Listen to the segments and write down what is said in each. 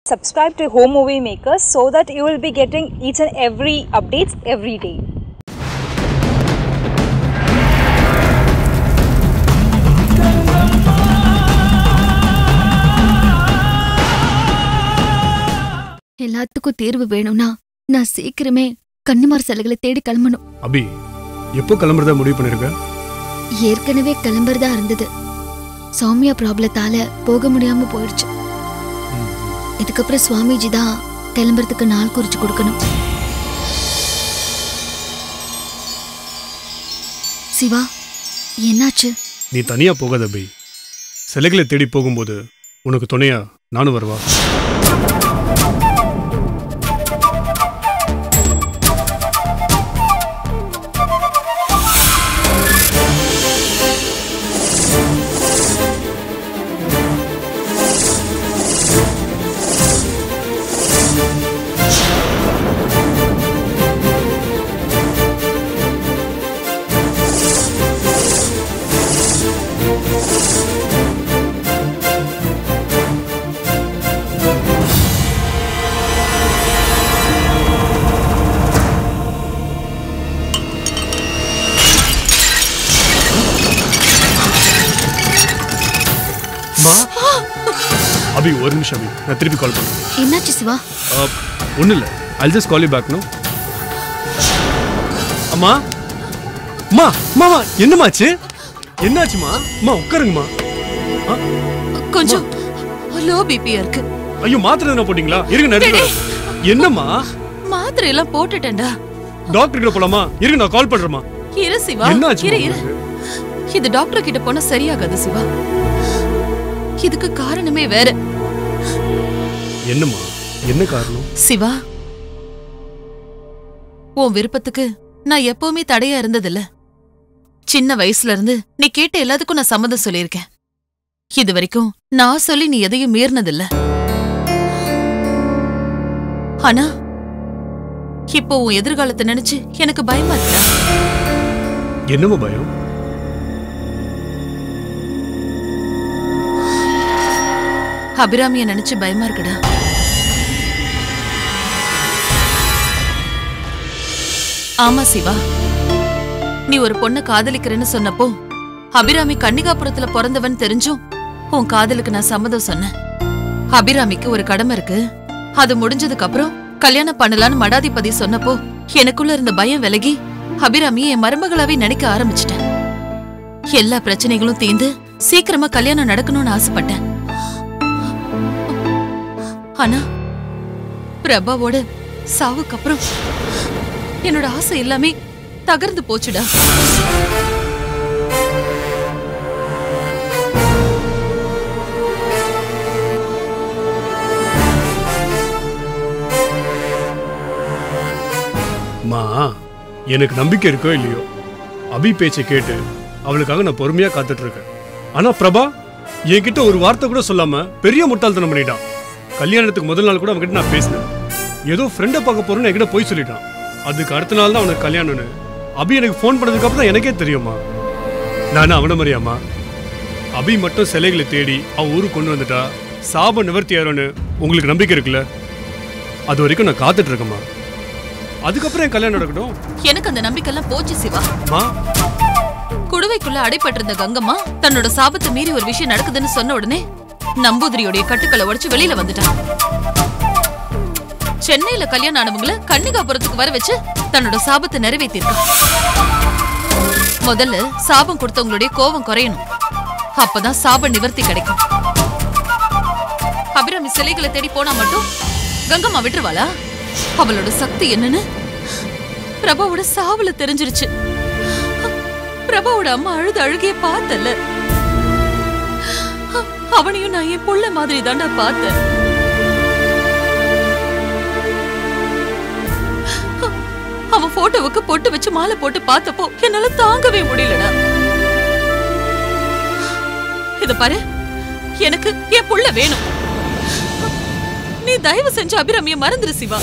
Subscribe to Home Movie Makers so that you will be getting each and every updates every day. எல்லாத்துக்கும் தேர்வு வேணும்னா நான் சீக்கிரமே கன்னிமார் சிலைகளை தேடி கிளம்பணும். அபி, எப்போ கிளம்புறதா முடிவு பண்ணிருக்க? ஏற்கனவே கிளம்புறதா இருந்தது. சௌமியா ப்ராப்ளத்தால போக முடியாம போயிடுச்சு. இதுக்கப்புறம் சுவாமிஜி தான் கிளம்புறதுக்கு நாள் குறிச்சு கொடுக்கணும். சிவா, என்னாச்சு? நீ தனியா போகாத அபி. சிலைகளை தேடி போகும்போது உனக்கு துணையா நானும் வருவா. அபி, ஒரு நிமிஷம் அபி, நான் திருப்பி கால் பண்ணுறேன். என்னாச்சு சிவா? ஒன்றும் இல்லை, I'll just call you back, no? அம்மா அம்மா அம்மா, என்னமாச்சு? என்னாச்சுமா? அம்மா உட்காருங்கம்மா. கொஞ்சம் லோ பிபியா இருக்கு. ஐயோ, மாத்திரை என்ன போட்டீங்களா? இருங்க நடுங்க. என்னம்மா? மாத்திரை எல்லாம் போட்டுட்டேன்டா. டாக்டர் கிட்ட போலாமா? இருங்க, நான் கால் பண்றேம்மா. இரு சிவா, இரு இரு. இது டாக்டர் கிட்ட போனா சரியாகாது சிவா. இதுக்கு காரணமே வேற. என்னம்மா? என்ன காரணம்? சிவா, உன் விருப்பத்துக்கு நான் எப்பவுமே தடையா இருந்ததில்ல. சின்ன வயசுல இருந்து நீ கேட்ட எல்லாத்துக்கும் நான் சம்மதம் சொல்லியிருக்கேன். இது வரைக்கும் நான் சொல்லி நீ எதையும் மீறினதில்ல. ஆனா இப்போ உன் எதிர்காலத்தை நினைச்சு எனக்கு பயமா இருக்கா? என்னம்மா பயம்? அபிராமிய நினைச்சு பயமா இருக்குடா. ஆமா சிவா, நீ ஒரு பொண்ண காதலிக்கிறேன்னு சொன்னப்போ அபிராமி கன்னிகாபுரத்துல பிறந்தவன் தெரிஞ்சும் உன் காதலுக்கு நான் சம்மதம் சொன்னேன். அபிராமிக்கு ஒரு கடமை இருக்கு, அது முடிஞ்சதுக்கு அப்புறம் கல்யாணம் பண்ணலான்னு மடாதிபதி சொன்னப்போ எனக்குள்ள இருந்த பயம் விலகி அபிராமியை என் மருமகளாவே நினைக்க ஆரம்பிச்சிட்டேன். எல்லா பிரச்சனைகளும் தீர்ந்து சீக்கிரமா கல்யாணம் நடக்கணும்னு ஆசைப்பட்டேன். ஆனா பிரபாவோட சாவுக்கு அப்புறம் என்னோட ஆசை எல்லாமே தகர்ந்து போச்சுடா. மா, எனக்கு நம்பிக்கை இருக்கோ இல்லையோ, அபி பேச்சை கேட்டு அவளுக்காக நான் பொறுமையா காத்துட்டு இருக்கேன். ஆனா பிரபா என்கிட்ட ஒரு வார்த்தை கூட சொல்லாம பெரிய முட்டாள்தனம் பண்ணிட்டான். கல்யாணத்துக்கு முதல் நாள் கூட அவன்கிட்ட நான் பேசினேன். ஏதோ ஃப்ரெண்டை பார்க்க போறேன்னு என்கிட்ட போய் சொல்லிட்டான். அதுக்கு அடுத்த நாள் தான் அவனுக்கு கல்யாணம்னு அபி எனக்கு ஃபோன் பண்ணதுக்கு அப்புறம் தான் எனக்கே தெரியுமா. நானும் அவனை மாதிரியாமா? அபி மட்டும் சிலைகளை தேடி அவன் ஊருக்கு கொண்டு வந்துட்டா சாபம் நிவர்த்தி ஆயிரும்னு உங்களுக்கு நம்பிக்கை இருக்குல்ல? அது வரைக்கும் நான் காத்துட்டு இருக்கேம்மா. அதுக்கப்புறம் என் கல்யாணம் நடக்கட்டும். எனக்கு அந்த நம்பிக்கை எல்லாம் போச்சு சிவா. மா, குடுவைக்குள்ள அடைப்பட்டிருந்த கங்கம்மா தன்னோட சாபத்தை மீறி ஒரு விஷயம் நடக்குதுன்னு சொன்ன உடனே நம்பூதிரியோடைய கட்டுக்களை உடைச்சு வெளியில வந்துட்டான். சென்னையில கல்யாணம் ஆனவங்கள கன்னிகாபுரத்துக்கு வர வச்சு தன்னோட சாபத்தை நிறைவேற்றிருக்கான். முதல்ல சாபம் கொடுத்தவங்களுடைய கோபம் குறையணும், அப்பதான் சாப நிவர்த்தி கிடைக்கும். அபிராமி சிலைகளை தேடி போனா மட்டும் கங்கம்மா விட்டுருவாளா? அவளோட சக்தி என்னன்னு பிரபாவோட சாவுல தெரிஞ்சிருச்சு. பிரபாவோட அம்மா அழுது அழுகைய பார்த்தல, அவனையும் நான் என் புள்ள மாதிரி தாண்டா பார்த்தேன். அவன் போட்டோவுக்கு பொட்டு வச்சு மாலை போட்டு பார்த்தப்போ என்னால தாங்கவே முடியலடா. இத பாரு, எனக்கு என் புள்ள வேணும். நீ தயவு செஞ்சு அபிராமிய மறந்துரு சிவா.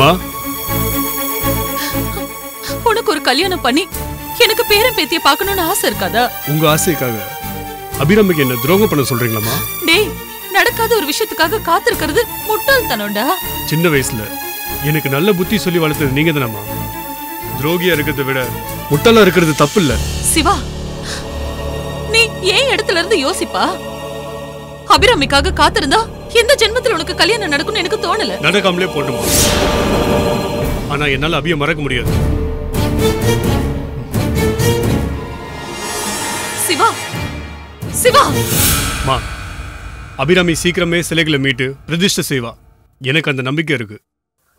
மா கல்யாணம் பண்ணி எனக்கு பேரன் பேத்திய பார்க்கணும்னு ஆசை இருக்காதா? உங்க ஆசைக்காக அபிராமிக்கு என்ன துரோகம் பண்ண சொல்றீங்களாமா? டேய், நடக்காத ஒரு விஷயத்துக்காக காத்திருக்கிறது முட்டாள்தனம்டா. சின்ன வயசுல எனக்கு நல்ல புத்தி சொல்லி வளர்த்தது நீங்க தானம்மா. துரோகியா இருக்கிறத விட முட்டாளா இருக்கிறது தப்பு இல்ல. சிவா, நீ ஏன் இடத்துல இருந்து யோசிப்பா. அபிராமிக்காக காத்திருந்தா எந்த ஜென்மத்தில் உனக்கு கல்யாணம் நடக்கும்னு எனக்கு தோணல. நடக்காமலே போட்டுமா. ஆனா என்னால அபிய மறக்க முடியாது. சிவா, சிவா. மா, அபிராமி சீக்கிரமே சிலைகளை மீட்டு பிரதிஷ்டை செய்வா. எனக்கு அந்த நம்பிக்கை இருக்கு.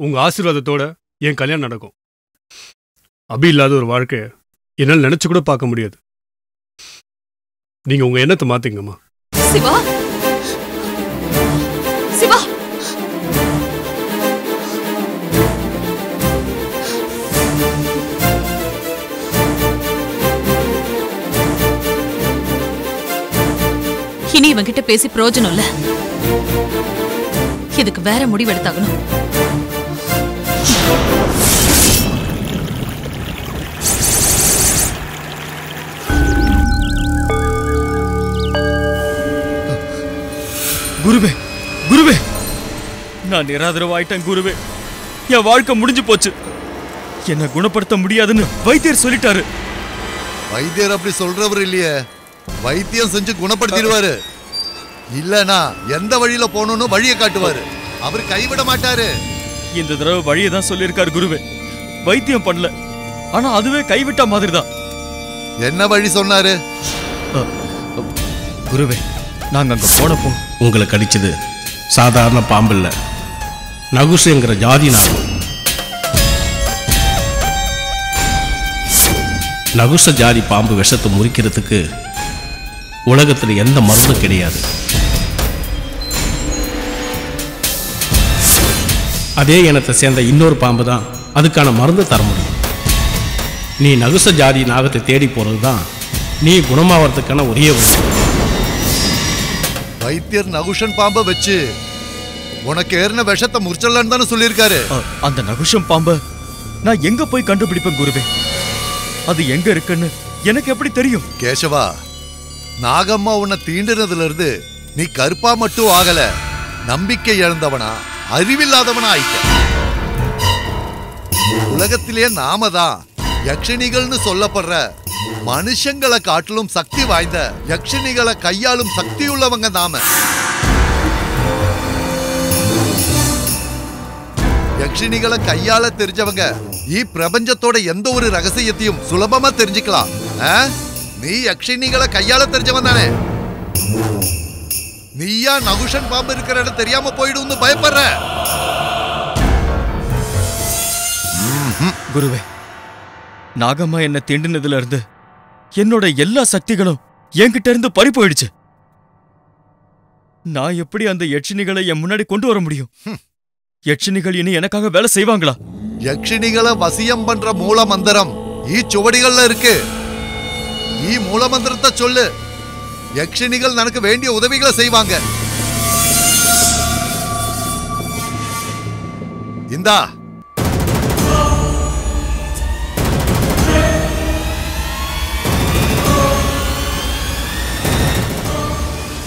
உங்க ஆசீர்வாதத்தோட என் கல்யாணம் நடக்கும். அபி இல்லாத ஒரு வாழ்க்கைய என்னால் நினைச்சு கூட பார்க்க முடியாது. நீங்க உங்க எண்ணத்தை மாத்தீங்கம்மா. சிவா, சிவா. இனி இவன்கிட்ட பேசி பிரயோஜனம் இல்ல. இதுக்கு வேற முடிவு எடுத்தாகணும். குருவே, குருவே, நான் நிராதரவாயிட்டேன் குருவே. என் வாழ்க்கை முடிஞ்சு போச்சு. என்ன குணப்படுத்த முடியாதுன்னு வைத்தியர் சொல்லிட்டாரு. வைத்தியர் அப்படி சொல்றவர் இல்லையே. வைத்தியம் செஞ்சு குணப்படுத்திடுவாரு. இல்லனா எந்த வழியில போகணும்னு வழியை காட்டுவாரு. அவர் கைவிட மாட்டாரு. இந்த தடவை வழியை தான் சொல்லியிருக்காரு குருவே. வைத்தியம் பண்ணல, ஆனா அதுவே கைவிட்ட மாதிரி தான். என்ன வழி சொன்னாரு? குருவே, நாங்க அங்க போனப்போ உங்களை கடிச்சது சாதாரண பாம்பு இல்ல, நகுசுங்கிற ஜாதி நாகம். நகுச ஜாதி பாம்பு விஷத்தை முறிக்கிறதுக்கு உலகத்தில் எந்த மருந்தும் கிடையாது. அதே இனத்தை சேர்ந்த இன்னொரு பாம்பு தான் அதுக்கான மருந்து தர முடியும். நீ நகுச ஜாதி நாகத்தை தேடி போறது தான் நீ குணமாவதுக்கான ஒரே வழி. வைத்தியர் நகுஷன் பாம்பை வச்சு உனக்கு ஏறின விஷத்தை முறிச்சலன்னு தானே சொல்லியிருக்காரு. அந்த நகுஷம் பாம்பை நான் எங்க போய் கண்டுபிடிப்பேன் குருவே? அது எங்க இருக்குன்னு எனக்கு எப்படி தெரியும்? கேசவா, நாகம்மா உன்னை தீண்டினதுல இருந்து நீ கருப்பா மட்டும் ஆகல, நம்பிக்கை இழந்தவனா அறிவில்லாதவனா ஆயிட்ட. உலகத்திலே நாம தான் யக்ஷினிகள்னு சொல்லப்படுற மனுஷங்களை காட்டிலும் சக்தி வாய்ந்த யக்ஷினிகளை கையாளும் சக்தி உள்ளவங்க நாம. யக்ஷினிகளை கையாள தெரிஞ்சவங்க பிரபஞ்சத்தோட எந்த ஒரு ரகசியத்தையும் சுலபமா தெரிஞ்சுக்கலாம். நீ யக்ஷினிகளை கையாள தெரிஞ்சவன் தானே. நீயா நகுஷன் பாம்பு இருக்கிற இடம் தெரியாம போயிடும்னு பயப்படுற? குருவே, நாகம்மா என்ன தீண்டினதுல இருந்து என்னோட எல்லா சக்திகளும் என்கிட்ட இருந்து பறி போயிடுச்சு. நான் எப்படி அந்த யட்சினிகளை என் முன்னாடி கொண்டு வர முடியும்? யட்சினிகள் இனி எனக்காக வேலை செய்வாங்களா? யக்ஷினிகளை வசியம் பண்ற மூல மந்திரம் சுவடிகள்ல இருக்கு. மூல மந்திரத்தை சொல்லு, யக்ஷினிகள் எனக்கு வேண்டிய உதவிகளை செய்வாங்க. இந்தா.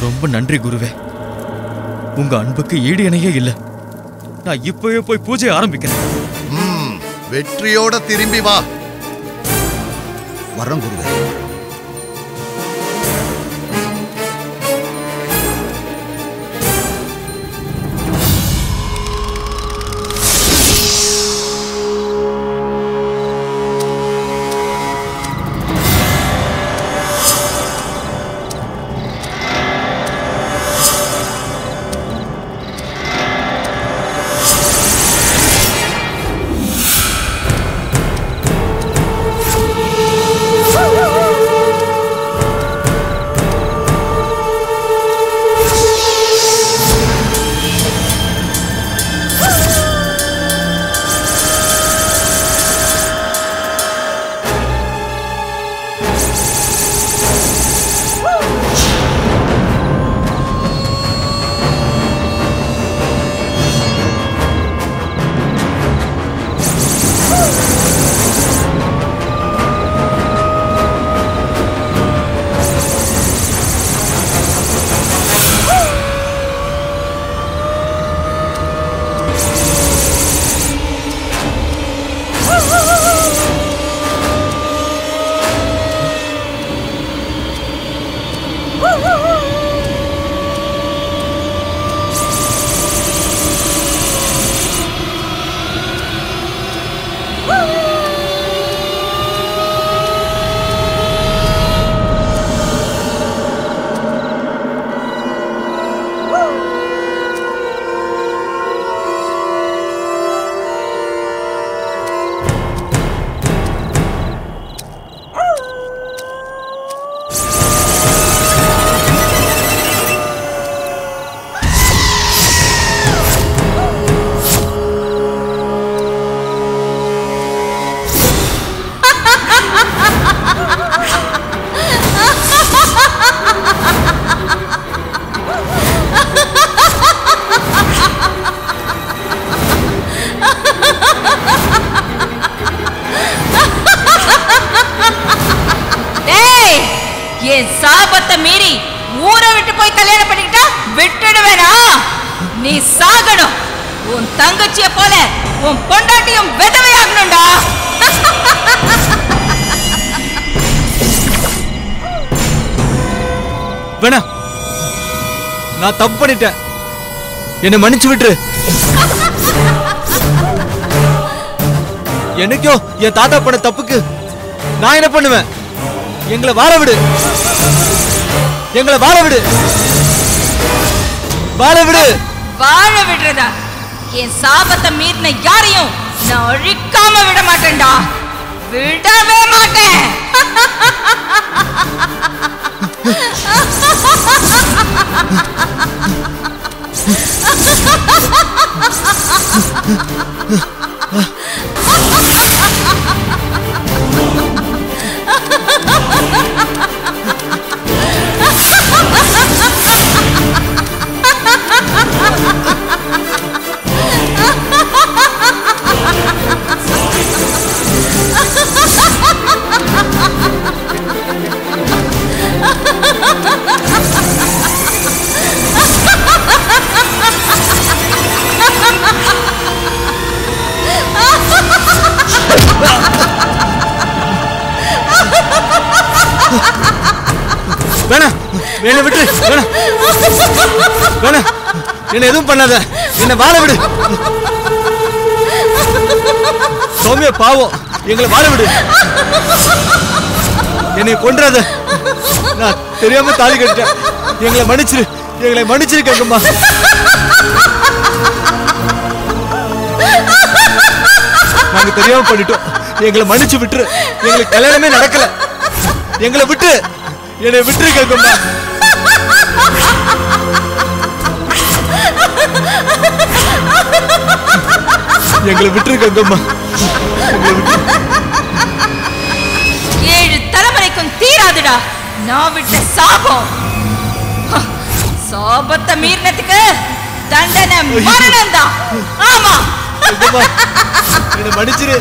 ரொம்ப நன்றி குருவே. உங்க அன்புக்கு ஈடு இணையே இல்ல. நான் இப்பவே போய் பூஜை ஆரம்பிக்கிறேன். வெற்றியோட திரும்பி வா. வர்றோம் குருவே. என் சாபத்தை மீறி ஊரை விட்டு போய் கல்யாணம் பண்ணிக்கிட்டா விட்டுடுவேனா? நீ சாகணும். உன் தங்கச்சிய போல உன் பொண்டாட்டியும் விதவையாகணும்டா. வேணா, நான் தப்பு பண்ணிட்டேன், என்னை மன்னிச்சு விட்டுரு. எனக்கோ என் தாத்தா பண்ண தப்புக்கு நான் என்ன பண்ணுவேன்? எங்களை வாழ விடு, எங்களை வாழ விடு, வாழ விடு. வாழ விடுறதா? என் சாபத்தை மீறின யாரையும் நான் அழிக்காம விட மாட்டேன்டா, விடவே மாட்டேன். வேணா, என்னை விட்டு, வேணா, வேணா, என்ன எதுவும் பண்ணாத, என்ன வாழ விடு. சௌமியா பாவம், எங்களை வாழ விடு, என்னை கொன்றாத. நான் தெரியாம தாலி கட்டிட்டேன், எங்களை மன்னிச்சிரு, எங்களை மன்னிச்சிரு கேட்குமா. நாங்க தெரியாம பண்ணிட்டோம், எங்களை மன்னிச்சு விட்டுரு. எங்களுக்கு கல்யாணமே நடக்கல, எங்களை விட்டு, என்னை விட்டு கேட்குமா. எங்களை விட்டு கேட்குமா. 7 தலைமுறைக்கும் தீராதுடா நான் விட்ட சாபம். சாபத்தை மீறினதுக்கு தண்டனை மரணம் தான். ஆமா, என்னை மன்னிச்சிரு.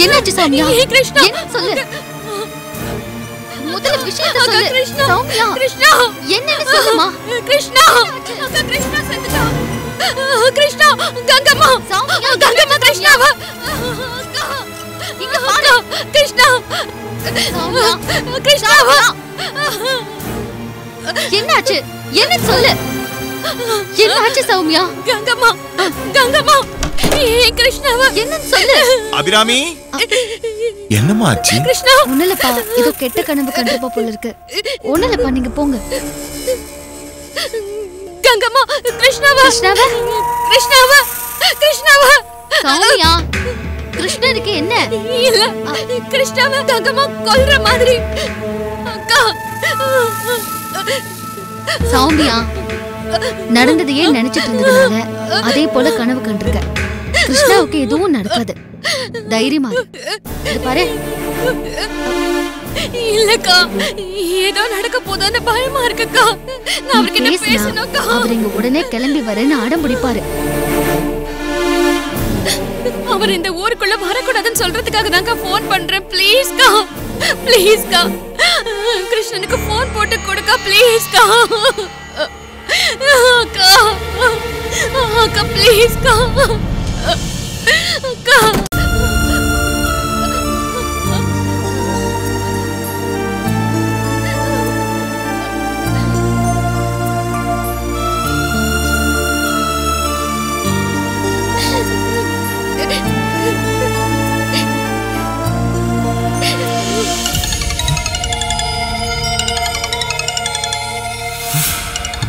என்னாச்சு சௌமியா? கிருஷ்ணா சொல்லு, முதல்ல விஷயத்தை சொல்லு. கிருஷ்ணா, சௌமியா, கிருஷ்ணா என்னன்னு சொல்லுமா. கிருஷ்ணா, அக்கா கிருஷ்ணா செத்துட்டா. கிருஷ்ணா, கங்கம்மா, சௌமியா, கங்கம்மா, கிருஷ்ணாவா, அக்கா இங்க பாரு. கிருஷ்ணா, சௌமியா, கிருஷ்ணாவா, என்னாச்சு? என்ன சொல்லு, என்னாச்சு சௌமியா? கங்கம்மா, கங்கம்மா, கிருஷ்ணாவா, என்னன்னு சொல்லு. அபிராமி, என்னம்மா ஆச்சு? கிருஷ்ணா, ஒண்ணுலப்பா, ஏதோ கெட்ட கனவு கண்டிப்பா போல இருக்கு. ஒண்ணுலப்பா, நீங்க போங்க. கங்கம்மா, கிருஷ்ணாவா, கிருஷ்ணாவா, கிருஷ்ணாவா, கிருஷ்ணாவா, சௌமியா, கிருஷ்ணருக்கு என்ன? இல்ல, கிருஷ்ணாவா கங்கம்மா கொல்ற மாதிரி. அக்கா, சௌமியா, நடந்ததையே நினைச்சிட்டு இருந்ததுனால அதே போல கனவு கண்டிருக்க. கிருஷ்ணாவுக்கு எதுவும் நடக்காது, தைரியமா பாரு. இல்லக்கா, ஏதோ நடக்க போதான்னு பயமா இருக்குக்கா. நான் அவர்கிட்ட பேசணும்க்கா. அவர் இங்க உடனே கிளம்பி வரேன்னு அடம் பிடிப்பாரு. அவர் இந்த ஊருக்குள்ள வரக்கூடாதுன்னு சொல்றதுக்காக தான்க்கா போன் பண்றேன். ப்ளீஸ்க்கா, ப்ளீஸ்க்கா, கிருஷ்ணனுக்கு போன் போட்டு கொடுக்கா, ப்ளீஸ்க்கா. அக்கா, அக்கா ப்ளீஸ்க்கா, அக்கா.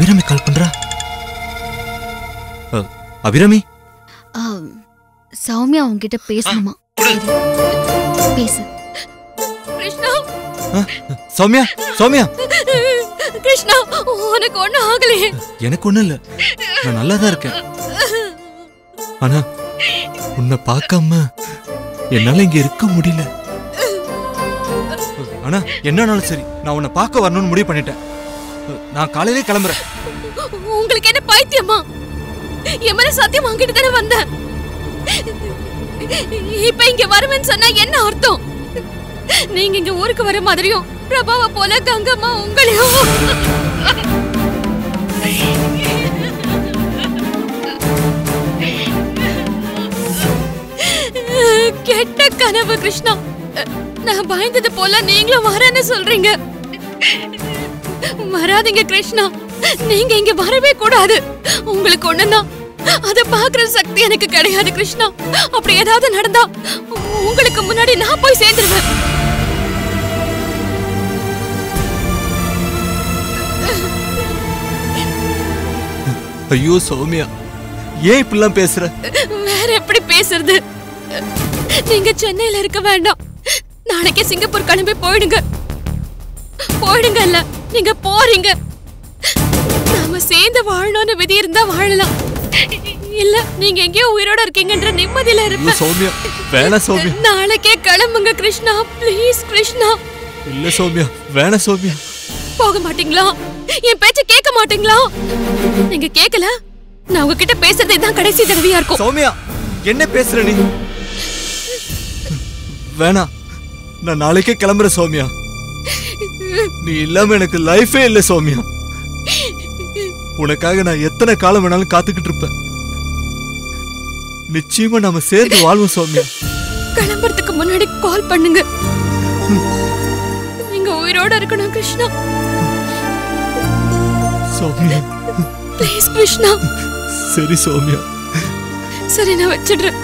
அபிராமி கால் பண்றா. அபிராமி, சௌமியா உன்கிட்ட பேசணுமா? பேசு. கிருஷ்ணா, சௌமியா, சௌமியா. கிருஷ்ணா, உனக்கு ஒண்ணும் ஆகலையே? எனக்கு ஒண்ணும் இல்ல, நான் நல்லா தான் இருக்கேன். ஆனா உன்னை பார்க்காம என்னால இங்க இருக்க முடியல. ஆனா என்னன்னாலும் சரி, நான் உன்னை பார்க்க வரணும்னு முடிவு பண்ணிட்டேன். நான் காலையிலே கிளம்புறேன். உங்களுக்கு என்ன பைத்தியமா? என் மேல சத்தியம் வாங்கிட்டு தானே வந்தேன். இப்ப இங்க வருவேன்னு சொன்னா என்ன அர்த்தம்? நீங்க இங்க ஊருக்கு வர மாதிரியும் பிரபாவ போல கங்கம்மா உங்களையும் கெட்ட கனவு கிருஷ்ணா. நான் பயந்தது போல நீங்களும் வரேன்னு சொல்றீங்க. வராதீங்க கிருஷ்ணா, நீங்க இங்க வரவே கூடாது. உங்களுக்கு ஒண்ணுன்னா அத பாக்குற சக்தி எனக்கு கிடையாது கிருஷ்ணா. அப்படி ஏதாவது நடந்தா உங்களுக்கு முன்னாடி நான் போய் சேர்ந்துருவேன். ஐயோ சௌமியா, ஏன் இப்படிலாம் பேசுற? வேற எப்படி பேசுறது? நீங்க சென்னையில இருக்க வேண்டாம், நாளைக்கே சிங்கப்பூர் கிளம்பி போயிடுங்க. போயிடுங்கல்ல, நீங்க போறீங்க. நாம சேர்ந்து வாழணும்னு விதி இருந்தா வாழலாம். இல்ல நீங்க எங்கேயோ உயிரோட இருக்கீங்கன்ற நிம்மதியில இருப்பேன். சௌமியா, வேணாம் சௌமியா. நாளைக்கே கிளம்புங்க கிருஷ்ணா, ப்ளீஸ் கிருஷ்ணா. இல்ல சௌமியா, வேணாம் சௌமியா. போக மாட்டீங்களா? என் பேச்ச கேட்க மாட்டீங்களா? நீங்க கேட்கல, நான் உங்ககிட்ட பேசுறது இதான் கடைசி தடவையா இருக்கும். சௌமியா, என்ன பேசுற நீ? வேணாம், நான் நாளைக்கே கிளம்புறேன் சௌமியா. நீ இல்லாம எனக்கு லைஃபே இல்ல சௌமியா. உனக்காக நான் எத்தனை காலம் வேணாலும் காத்துக்கிட்டு இருப்பேன். நிச்சயமா நாம சேர்ந்து வாழ்வோம் சௌமியா. கிளம்புறதுக்கு முன்னாடி கால் பண்ணுங்க. நீங்க உயிரோட இருக்கணும் கிருஷ்ணா. சௌமியா ப்ளீஸ் கிருஷ்ணா. சரி சௌமியா. சரி, நான் வச்சிடுறேன்.